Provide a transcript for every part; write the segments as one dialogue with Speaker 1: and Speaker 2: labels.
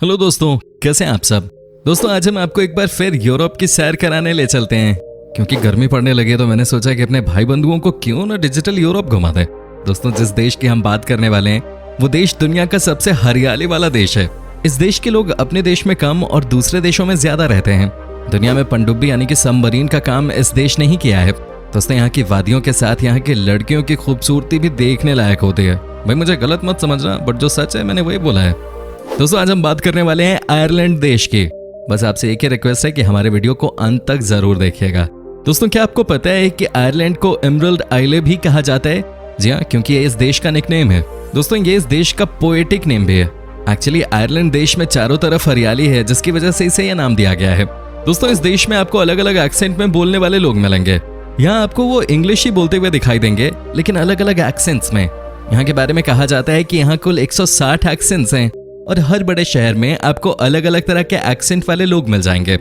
Speaker 1: Hello दोस्तों, कैसे हैं आप सब। दोस्तों आज हम आपको एक बार फिर यूरोप की सैर कराने ले चलते हैं, क्योंकि गर्मी पड़ने लगी तो मैंने सोचा कि अपने भाई बंधुओं को क्यों ना डिजिटल यूरोप घुमा दे। दोस्तों जिस देश की हम बात करने वाले हैं वो देश दुनिया का सबसे हरियाली वाला देश है। इस देश के लोग अपने देश में कम और दूसरे देशों में ज्यादा रहते हैं। दुनिया में पनडुब्बी यानी कि सबमरीन का काम इस देश ने ही किया है। दोस्तों यहाँ की वादियों के साथ यहाँ की लड़कियों की खूबसूरती भी देखने लायक होती है। भाई मुझे गलत मत समझना, बट जो सच है मैंने वही बोला है। दोस्तों आज हम बात करने वाले हैं आयरलैंड देश की। बस आपसे एक ही रिक्वेस्ट है कि हमारे वीडियो को अंत तक जरूर देखिएगा। दोस्तों क्या आपको पता है कि आयरलैंड को एमरल्ड आइले भी कहा जाता है? जी हाँ, क्योंकि ये इस देश का निकनेम है। दोस्तों ये इस देश का पोएटिक नेम भी है। एक्चुअली आयरलैंड देश में चारों तरफ हरियाली है, जिसकी वजह से इसे यह नाम दिया गया है। दोस्तों इस देश में आपको अलग अलग एक्सेंट में बोलने वाले लोग मिलेंगे। यहाँ आपको वो इंग्लिश ही बोलते हुए दिखाई देंगे, लेकिन अलग अलग एक्सेंट्स में। यहाँ के बारे में कहा जाता है कि यहाँ कुल 160 एक्सेंट्स हैं और हर बड़े शहर में आपको अलग अलग तरह के एक्सेंट वाले लोग मिल जाएंगे।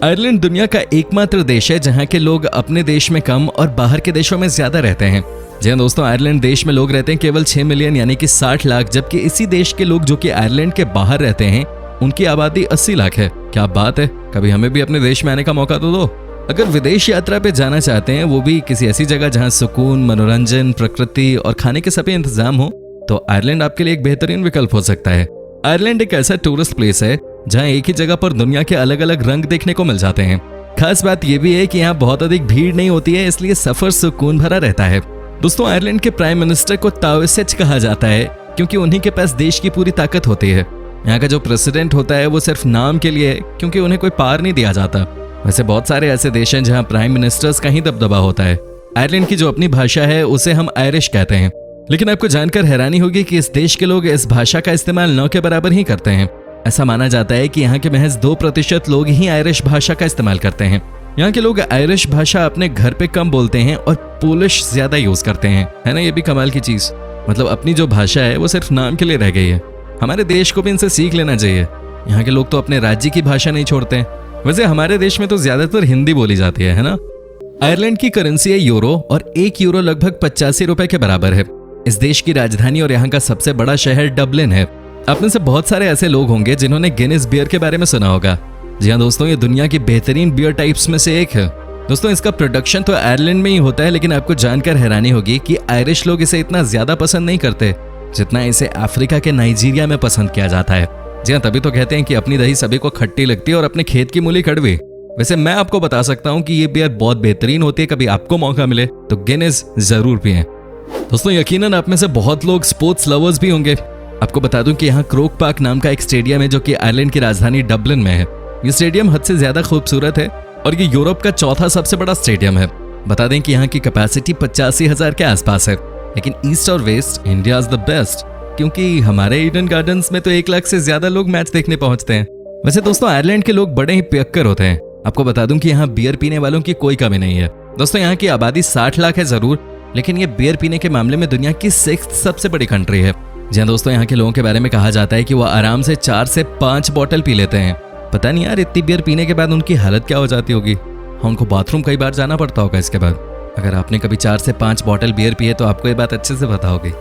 Speaker 1: आयरलैंड दुनिया का एकमात्र देश है जहाँ के लोग अपने देश में कम और बाहर के देशों में ज्यादा रहते हैं। जी हाँ दोस्तों, आयरलैंड देश में लोग रहते हैं केवल 6 मिलियन यानी कि 60 लाख, जबकि इसी देश के लोग जो कि आयरलैंड के बाहर रहते हैं उनकी आबादी 80 लाख है। क्या बात है, कभी हमें भी अपने देश में आने का मौका तो दो। अगर विदेश यात्रा पे जाना चाहते हैं, वो भी किसी ऐसी जगह जहाँ सुकून, मनोरंजन, प्रकृति और खाने के सभी इंतजाम हो, तो आयरलैंड आपके लिए एक बेहतरीन विकल्प हो सकता है। आयरलैंड एक ऐसा टूरिस्ट प्लेस है जहाँ एक ही जगह पर दुनिया के अलग अलग रंग देखने को मिल जाते हैं। खास बात यह भी है कि यहाँ बहुत अधिक भीड़ नहीं होती है, इसलिए सफर सुकून भरा रहता है। दोस्तों आयरलैंड के प्राइम मिनिस्टर को ताओसेच कहा जाता है, क्योंकि उन्हीं के पास देश की पूरी ताकत होती है। यहाँ का जो प्रेसिडेंट होता है वो सिर्फ नाम के लिए है, क्योंकि उन्हें कोई पावर नहीं दिया जाता। वैसे बहुत सारे ऐसे देश हैं जहाँ प्राइम मिनिस्टर्स का ही दबदबा होता है। आयरलैंड की जो अपनी भाषा है उसे हम आयरिश कहते हैं, लेकिन आपको जानकर हैरानी होगी कि इस देश के लोग इस भाषा का इस्तेमाल 9 के बराबर ही करते हैं। ऐसा माना जाता है कि यहाँ के महज 2% लोग ही आयरिश भाषा का इस्तेमाल करते हैं। यहाँ के लोग आयरिश भाषा अपने घर पे कम बोलते हैं और पोलिश ज्यादा यूज करते हैं, है ना। ये भी कमाल की चीज, मतलब अपनी जो भाषा है वो सिर्फ नाम के लिए रह गई है। हमारे देश को भी इनसे सीख लेना चाहिए। यहाँ के लोग तो अपने राज्य की भाषा नहीं छोड़ते हैं। वैसे हमारे देश में तो ज्यादातर हिंदी बोली जाती है ना। आयरलैंड की करेंसी है यूरो और 1 यूरो लगभग 85 रुपए के बराबर है। इस देश की राजधानी और यहाँ का सबसे बड़ा शहर डबलिन है। आप में से बहुत सारे ऐसे लोग होंगे जिन्होंने गिनेस बियर के बारे में सुना होगा। जी हाँ दोस्तों, ये दुनिया की बेहतरीन बियर टाइप्स में से एक है। दोस्तों इसका प्रोडक्शन तो आयरलैंड में ही होता है, लेकिन आपको जानकर हैरानी होगी कि आयरिश लोग इसे इतना ज्यादा पसंद नहीं करते जितना इसे अफ्रीका के नाइजीरिया में पसंद किया जाता है। जी हाँ, तभी तो कहते हैं कि अपनी दही सभी को खट्टी लगती है और अपने खेत की मूली कड़वी। वैसे मैं आपको बता सकता हूँ कि ये बियर बहुत बेहतरीन होती है। कभी आपको मौका मिले तो गिनेस जरूर पिएं। दोस्तों यकीनन आप में से बहुत लोग स्पोर्ट्स लवर्स भी होंगे। आपको बता दूं कि यहाँ क्रोक पार्क नाम का एक स्टेडियम है जो कि आयरलैंड की राजधानी डबलिन में है। ये स्टेडियम हद से ज्यादा खूबसूरत है और ये यूरोप का चौथा सबसे बड़ा स्टेडियम है। बता दें कि यहाँ की कैपेसिटी 85,000 के आसपास है, लेकिन ईस्ट और waste India is the best, क्योंकि हमारे ईडन गार्डन्स में तो 1 लाख से ज्यादा लोग मैच देखने पहुंचते हैं। वैसे दोस्तों आयरलैंड के लोग बड़े ही पियक्कर होते हैं। आपको बता दूं कि यहाँ बियर पीने वालों की कोई कमी नहीं है। दोस्तों यहाँ की आबादी 60 लाख है जरूर, लेकिन ये बियर पीने के मामले में दुनिया की 6th सबसे बड़ी कंट्री है। जी हाँ दोस्तों, यहाँ के लोगों के बारे में कहा जाता है कि वो आराम से 4 से 5 बॉटल पी लेते हैं। पता नहीं यार इतनी बियर पीने के बाद उनकी हालत क्या हो जाती होगी। उनको बाथरूम कई बार जाना पड़ता होगा इसके बाद। अगर आपने कभी 4 से 5 बॉटल बियर पिए तो आपको ये बात अच्छे से पता होगी।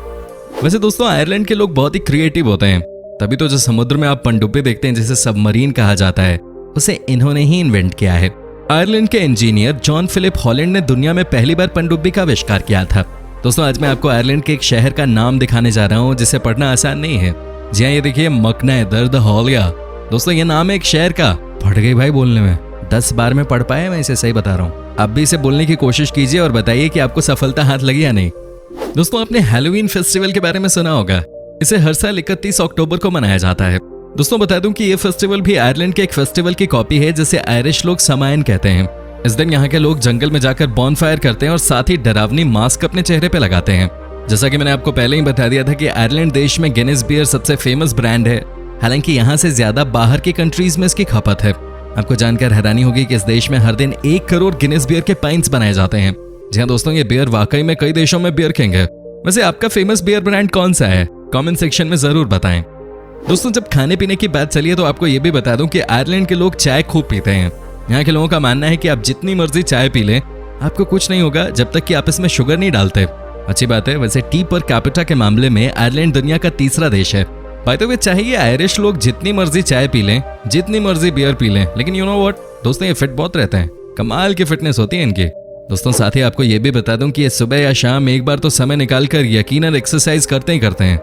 Speaker 1: वैसे दोस्तों आयरलैंड के लोग बहुत ही क्रिएटिव होते हैं, तभी तो जो समुद्र में आप पनडुब्बी देखते हैं जिसे सबमरीन कहा जाता है, उसे इन्होंने ही इन्वेंट किया है। आयरलैंड के इंजीनियर जॉन फिलिप हॉलैंड ने दुनिया में पहली बार पनडुब्बी का आविष्कार किया था। दोस्तों आज मैं आपको आयरलैंड के एक शहर का नाम दिखाने जा रहा हूँ जिसे पढ़ना आसान नहीं है। जी हाँ, ये देखिए मकना दर्द हॉलिया। दोस्तों ये नाम है एक शहर का। फट गई भाई बोलने में, 10 बार में पढ़ पाया, मैं इसे सही बता रहा हूँ। आप भी इसे बोलने की कोशिश कीजिए और बताइए कि आपको सफलता हाथ लगी या नहीं। दोस्तों आपने हैलोवीन फेस्टिवल के बारे में सुना होगा। इसे हर साल 31 अक्टूबर को मनाया जाता है। दोस्तों बता दूं कि ये फेस्टिवल भी आयरलैंड के एक फेस्टिवल की कॉपी है जिसे आयरिश लोग समायन कहते हैं। इस दिन यहाँ के लोग जंगल में जाकर बॉनफायर करते हैं और साथ ही डरावनी मास्क अपने चेहरे पे लगाते हैं। जैसा कि मैंने आपको पहले ही बता दिया था कि आयरलैंड देश में गिनेस बियर सबसे फेमस ब्रांड है, हालांकि यहाँ से ज्यादा बाहर की कंट्रीज में इसकी खपत है। आपको जानकर हैरानी होगी कि इस देश में हर दिन 1 करोड़ गिनेस बियर के पाइंट्स बनाए जाते हैं। जी हाँ दोस्तों, ये बियर वाकई में कई देशों में बियर किंग है। वैसे आपका फेमस बियर ब्रांड कौन सा है? कमेंट सेक्शन में जरूर बताएं। दोस्तों जब खाने पीने की बात चली है तो आपको ये भी बता दूं कि आयरलैंड के लोग चाय खूब पीते हैं। यहाँ के लोगों का मानना है कि आप जितनी मर्जी चाय पी लें, आपको कुछ नहीं होगा जब तक कि आप इसमें शुगर नहीं डालते। अच्छी बात है। वैसे टी पर कैपिटा के मामले में आयरलैंड दुनिया का तीसरा देश है। बाय द वे, चाहे ये आयरिश लोग जितनी मर्जी चाय पी लें, जितनी मर्जी बियर पी लें, लेकिन यू नो व्हाट दोस्तों, ये फिट बहुत रहते हैं। कमाल की फिटनेस होती है इनकी। दोस्तों साथ ही आपको ये भी बता दूं कि ये सुबह या शाम एक बार तो समय निकालकर यकीनन एक्सरसाइज करते ही करते हैं।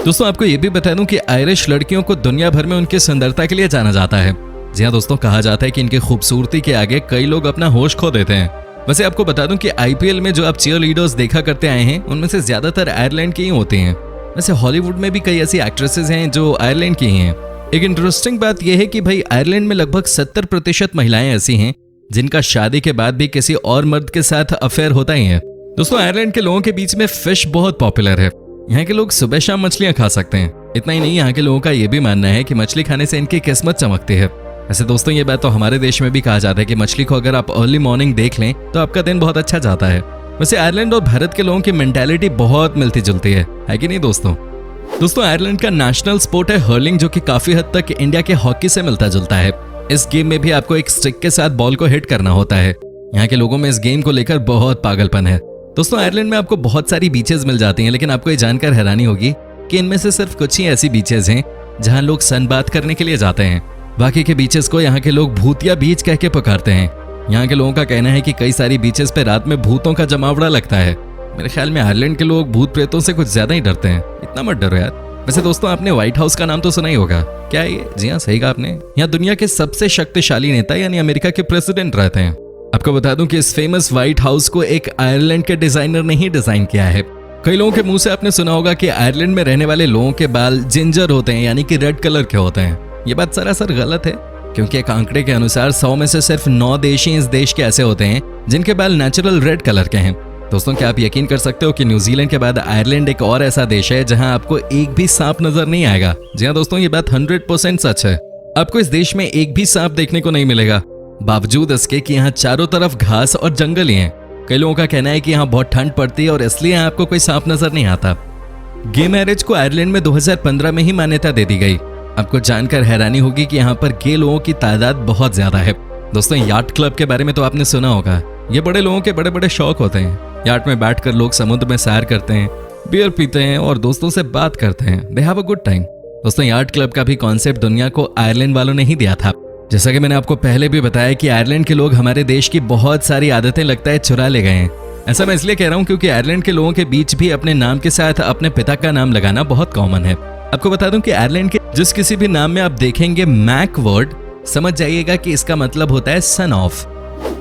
Speaker 1: दोस्तों आपको ये भी बता दूं कि आयरिश लड़कियों को दुनिया भर में उनकी सुंदरता के लिए जाना जाता है। जी हाँ दोस्तों, कहा जाता है कि इनकी खूबसूरती के आगे कई लोग अपना होश खो देते हैं। वैसे आपको बता दूं कि आईपीएल में जो आप चीयर लीडर्स देखा करते आए हैं, उनमें से ज्यादातर आयरलैंड की ही होती हैं। वैसे हॉलीवुड में भी कई ऐसी एक्ट्रेसेस हैं जो आयरलैंड की ही हैं। एक इंटरेस्टिंग बात यह है कि भाई आयरलैंड में लगभग 70% महिलाएं ऐसी हैं जिनका शादी के बाद भी किसी और मर्द के साथ अफेयर होता ही है। दोस्तों आयरलैंड के लोगों के बीच में फिश बहुत पॉपुलर है। यहाँ के लोग सुबह शाम मछलियां खा सकते हैं। इतना ही नहीं, यहाँ के लोगों का यह भी मानना है कि मछली खाने से इनकी किस्मत चमकती है। वैसे दोस्तों ये बात तो हमारे देश में भी कहा जाता है कि मछली को अगर आप अर्ली मॉर्निंग देख लें तो आपका दिन बहुत अच्छा जाता है। वैसे आयरलैंड और भारत के लोगों की मेंटालिटी बहुत मिलती जुलती है कि नहीं दोस्तों? दोस्तों आयरलैंड का नेशनल स्पोर्ट है हर्लिंग, जो कि काफी हद तक इंडिया के हॉकी से मिलता जुलता है। इस गेम में भी आपको एक स्टिक के साथ बॉल को हिट करना होता है। यहाँ के लोगों में इस गेम को लेकर बहुत पागलपन है। दोस्तों आयरलैंड में आपको बहुत सारी बीचेस मिल जाती हैं, लेकिन आपको ये जानकर हैरानी होगी कि इनमें से सिर्फ कुछ ही ऐसी बीचेस हैं जहाँ लोग सनबाथ करने के लिए जाते हैं। बाकी के बीचेस को यहाँ के लोग भूतिया बीच कह के पुकारते हैं। यहाँ के लोगों का कहना है कि कई सारी बीचेस पे रात में भूतों का जमावड़ा लगता है। मेरे ख्याल में आयरलैंड के लोग भूत प्रेतों से कुछ ज्यादा ही डरते हैं। इतना मत डरो यार। वैसे दोस्तों आपने व्हाइट हाउस का नाम तो सुना ही होगा, क्या है ये? जी हाँ, सही कहा आपने। यहाँ दुनिया के सबसे शक्तिशाली नेता यानी अमेरिका के प्रेसिडेंट रहते हैं। आपको बता दूं कि इस फेमस व्हाइट हाउस को एक आयरलैंड के डिजाइनर ने ही डिजाइन किया है। कई लोगों के मुंह से आपने सुना होगा कि आयरलैंड में रहने वाले लोगों के बाल जिंजर होते हैं, यानी कि रेड कलर के होते हैं। ये बात सरासर गलत है, क्योंकि एक आंकड़े के अनुसार 100 में से सिर्फ 9 देश ही इस देश के ऐसे होते हैं जिनके बाल नेचुरल रेड कलर के हैं। दोस्तों क्या आप यकीन कर सकते हो कि न्यूजीलैंड के बाद आयरलैंड एक और ऐसा देश है जहां आपको एक भी सांप नजर नहीं आएगा। जी हाँ दोस्तों, ये बात 100% सच है। आपको इस देश में एक भी सांप देखने को नहीं मिलेगा, बावजूद इसके कि यहाँ चारों तरफ घास और जंगल ही हैं। कई लोगों का कहना है कि यहाँ बहुत ठंड पड़ती है और इसलिए आपको कोई सांप नजर नहीं आता। गे मैरिज को आयरलैंड में 2015 में ही मान्यता दे दी गई। आपको जानकर हैरानी होगी कि यहाँ पर गे लोगों की तादाद बहुत ज्यादा है। दोस्तों याट क्लब के बारे में तो आपने सुना होगा। ये बड़े लोगों के बड़े बड़े शौक होते हैं। याट में बैठकर लोग समुद्र में सैर करते हैं, बियर पीते हैं और दोस्तों से बात करते हैं। They have a good time. दोस्तों याट क्लब का भी कॉन्सेप्ट दुनिया को आयरलैंड वालों ने ही दिया था। जैसा कि मैंने आपको पहले भी बताया कि आयरलैंड के लोग हमारे देश की बहुत सारी आदतें लगता है चुरा ले गए हैं। ऐसा मैं इसलिए कह रहा हूँ क्योंकि आयरलैंड के लोगों के बीच भी अपने नाम के साथ अपने पिता का नाम लगाना बहुत कॉमन है। आपको बता दूं कि आयरलैंड के जिस किसी भी नाम में आप देखेंगे मैक वर्ड, समझ जाइएगा कि इसका मतलब होता है सन ऑफ।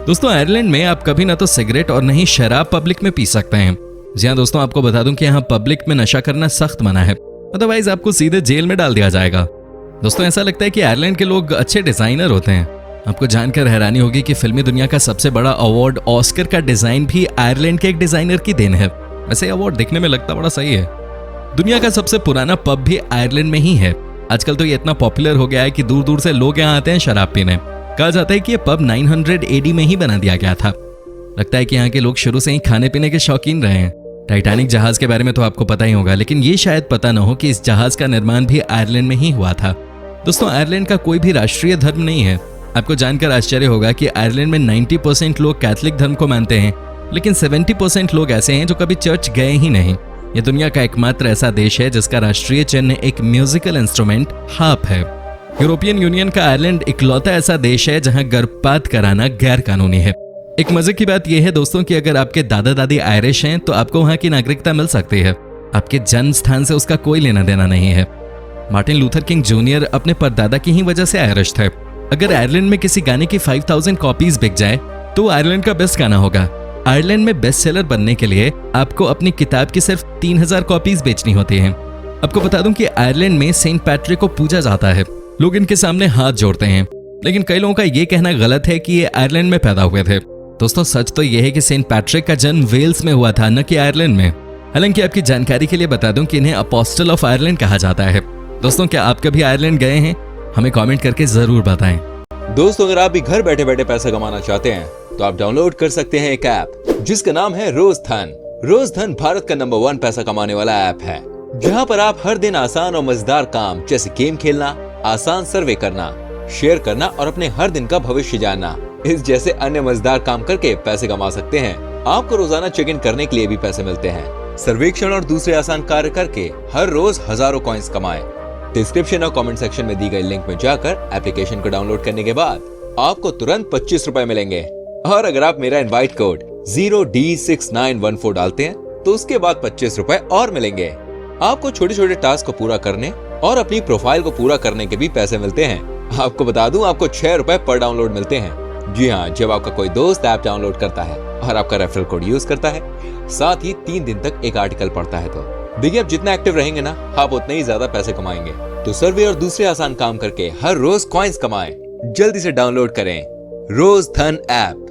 Speaker 1: दोस्तों आयरलैंड में आप कभी ना तो सिगरेट और नहीं शराब पब्लिक में पी सकते हैं। जी हाँ दोस्तों, आपको बता दूं कि यहाँ पब्लिक में नशा करना सख्त मना है, अदरवाइज आपको सीधे जेल में डाल दिया जाएगा। दोस्तों ऐसा लगता है कि आयरलैंड के लोग अच्छे डिजाइनर होते हैं। आपको जानकर हैरानी होगी कि फिल्मी दुनिया का सबसे बड़ा अवार्ड ऑस्कर का डिजाइन भी आयरलैंड के एक डिजाइनर की देन है। वैसे अवार्ड देखने में लगता बड़ा सही है। दुनिया का सबसे पुराना पब भी आयरलैंड में ही है। आजकल तो ये इतना पॉपुलर हो गया है कि दूर दूर से लोग यहाँ आते हैं शराब पीने। कहा जाता है कि ये पब 900 AD में ही बना दिया गया था। लगता है कि यहाँ के लोग शुरू से ही खाने पीने के शौकीन रहे हैं। टाइटैनिक जहाज के बारे में तो आपको पता ही होगा, लेकिन ये शायद पता न हो कि इस जहाज का निर्माण भी आयरलैंड में ही हुआ था। दोस्तों आयरलैंड का कोई भी राष्ट्रीय धर्म नहीं है। आपको जानकर आश्चर्य होगा कि आयरलैंड में 90% लोग कैथोलिक धर्म को मानते हैं, लेकिन 70% लोग ऐसे हैं जो कभी चर्च गए ही नहीं। ये दुनिया का एकमात्र ऐसा देश है जिसका राष्ट्रीय चिन्ह एक म्यूजिकल इंस्ट्रूमेंट हार्प है। यूरोपियन यूनियन का आयरलैंड इकलौता ऐसा देश है जहां गर्भपात कराना गैर कानूनी है। एक मजे की बात यह है दोस्तों कि अगर आपके दादा दादी आयरिश हैं तो आपको वहां की नागरिकता मिल सकती है। आपके जन्म स्थान से उसका कोई लेना देना नहीं है। मार्टिन लूथर किंग जूनियर अपने परदादा की ही वजह से आयरिश थे। अगर आयरलैंड में किसी गाने की 5000 कॉपीज बिक जाए तो आयरलैंड का बेस्ट गाना होगा। आयरलैंड में बेस्ट सेलर बनने के लिए आपको अपनी किताब की सिर्फ 3000 कॉपीज बेचनी होती हैं। आपको बता दूं कि आयरलैंड में सेंट पैट्रिक को पूजा जाता है। लोग इनके सामने हाथ जोड़ते हैं, लेकिन कई लोगों का ये कहना गलत है कि ये आयरलैंड में पैदा हुए थे। दोस्तों सच तो यह है कि सेंट पैट्रिक का जन्म वेल्स में हुआ था, न कि आयरलैंड में। हालांकि आपकी जानकारी के लिए बता दूं कि इन्हें अपोस्टल ऑफ आयरलैंड कहा जाता है। दोस्तों क्या आप कभी आयरलैंड गए हैं? हमें कमेंट करके जरूर बताएं।
Speaker 2: दोस्तों अगर आप भी घर बैठे बैठे पैसा कमाना चाहते हैं तो आप डाउनलोड कर सकते हैं एक ऐप जिसका नाम है रोजधन। रोजधन भारत का नंबर 1 पैसा कमाने वाला ऐप है, जहां पर आप हर दिन आसान और मजेदार काम जैसे गेम खेलना, आसान सर्वे करना, शेयर करना और अपने हर दिन का भविष्य जानना, इस जैसे अन्य मजेदार काम करके पैसे कमा सकते हैं। आपको रोजाना चेक इन करने के लिए भी पैसे मिलते हैं। सर्वेक्षण और दूसरे आसान कार्य करके हर रोज हजारों कॉइंस कमाएं। डिस्क्रिप्शन और कमेंट सेक्शन में दी गई लिंक में जाकर एप्लीकेशन को डाउनलोड करने के बाद आपको तुरंत 25 रुपए मिलेंगे। और अगर आप मेरा इनवाइट कोड 0D6914 डालते हैं तो उसके बाद 25 रुपए और मिलेंगे। आपको छोटे छोटे टास्क को पूरा करने और अपनी प्रोफाइल को पूरा करने के भी पैसे मिलते हैं। आपको बता दूं, आपको 6 रुपए पर डाउनलोड मिलते हैं। जी हाँ, जब आपका कोई दोस्त ऐप डाउनलोड करता है और आपका रेफरल कोड यूज करता है, साथ ही 3 दिन तक एक आर्टिकल पढ़ता है, तो देखिए आप जितना एक्टिव रहेंगे ना, आप उतने ही ज्यादा पैसे कमाएंगे। तो सर्वे और दूसरे आसान काम करके हर रोज कॉइन्स कमाएं। जल्दी से डाउनलोड करें रोज धन ऐप।